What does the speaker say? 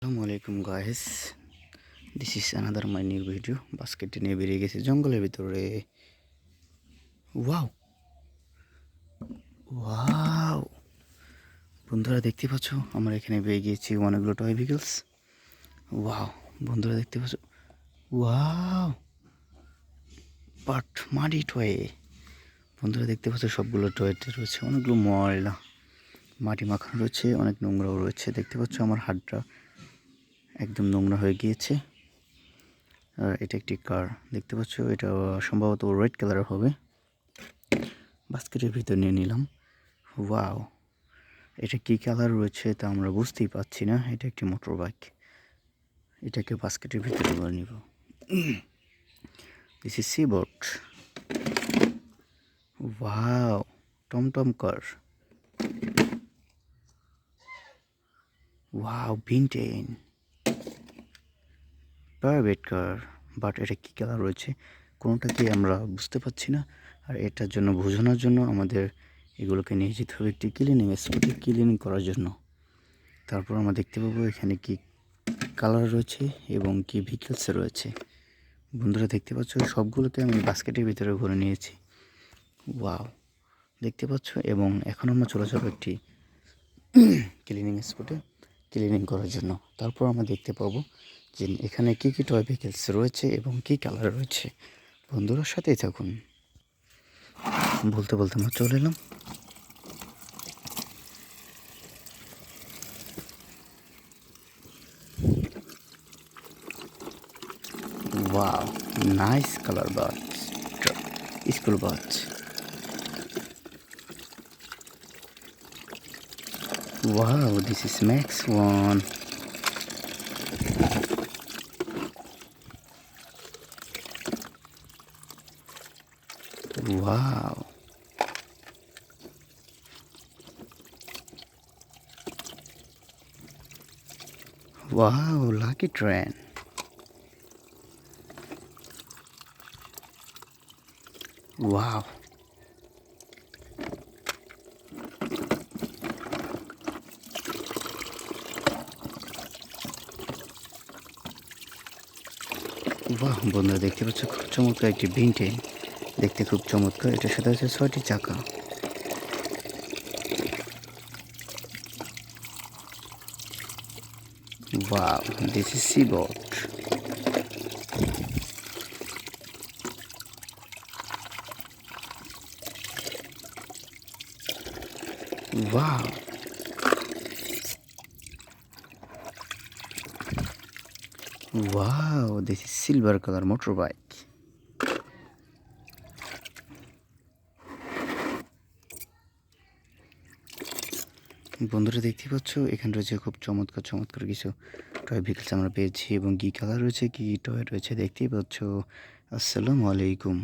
আসসালামু আলাইকুম guys, this is another my new video. বাস্কেটে নিয়ে বেরিয়ে গেছি জঙ্গলের ভিতরে। ওয়াও ওয়াও বন্ধুরা দেখতে পাচ্ছ, আমরা এখানে পেয়ে গিয়েছি অনেকগুলো টয় ভেহিকলস। ওয়াও বন্ধুরা দেখতে পাচ্ছ, ওয়াও বাট মাটি টয়ে। বন্ধুরা দেখতে পাচ্ছ সবগুলো টয়েতে রয়েছে অনেকগুলো ময়লা, মাটি মাখানো রয়েছে, অনেক নোংরাও রয়েছে। দেখতে পাচ্ছ আমার হাতটা একদম নোংরা হয়ে গিয়েছে। আর এটা একটি কার, দেখতে পাচ্ছ এটা সম্ভবত রেড কালারের হবে। বাস্কেটের ভিতর নিয়ে নিলাম। ওয়াও, এটা কী কালার রয়েছে তা আমরা বুঝতেই পারছি না। এটা একটি মোটর বাইক, এটাকে বাস্কেটের ভিতরে নিয়ে নিব। This is sea boat. Wow, টমটম car. Wow, vintage private car. But এটা কী কালার রয়েছে কোনোটাকে আমরা বুঝতে পারছি না। আর এটার জন্য বোঝানোর জন্য আমাদের এগুলোকে নিয়ে যেতে হবে একটি ক্লিনিং স্পটে, ক্লিনিং করার জন্য। তারপর আমরা দেখতে পাবো এখানে কি কালার রয়েছে এবং কি ভেহিকলস রয়েছে। বন্ধুরা দেখতে পাচ্ছ সবগুলোকে আমি বাস্কেটের ভিতরে ভরে নিয়েছি। ওয়াও দেখতে পাচ্ছ, এবং এখন আমরা চলে যাবো একটি ক্লিনিং স্পটে ক্লিনিং করার জন্য। তারপর আমরা দেখতে পাবো যে এখানে কী কী টয় ভেহিকলস রয়েছে এবং কী কালার রয়েছে। বন্ধুরার সাথেই থাকুন। বলতে বলতে আমরা চলে এলাম। Wow, nice color birds. School birds. Wow, this is Max one. Wow. Wow, lucky train. Wow. বাহ বন্ধুরা দেখতে পাচ্ছ খুব চমৎকার একটি ভিনটেন, দেখতে খুব চমৎকার। এটার সাথে আছে 6টি চাকা। Wow, this is Seaboat. Wow. Wow, this is silver color motorbike. বন্ধুরা দেখতে পাচ্ছ এখানে রয়েছে খুব চমৎকার চমৎকার কিছু টয় ভেহিকলস আমরা পেয়েছি, এবং কী কালার রয়েছে, কী টয় রয়েছে দেখতেই পাচ্ছ। আসসালামু আলাইকুম।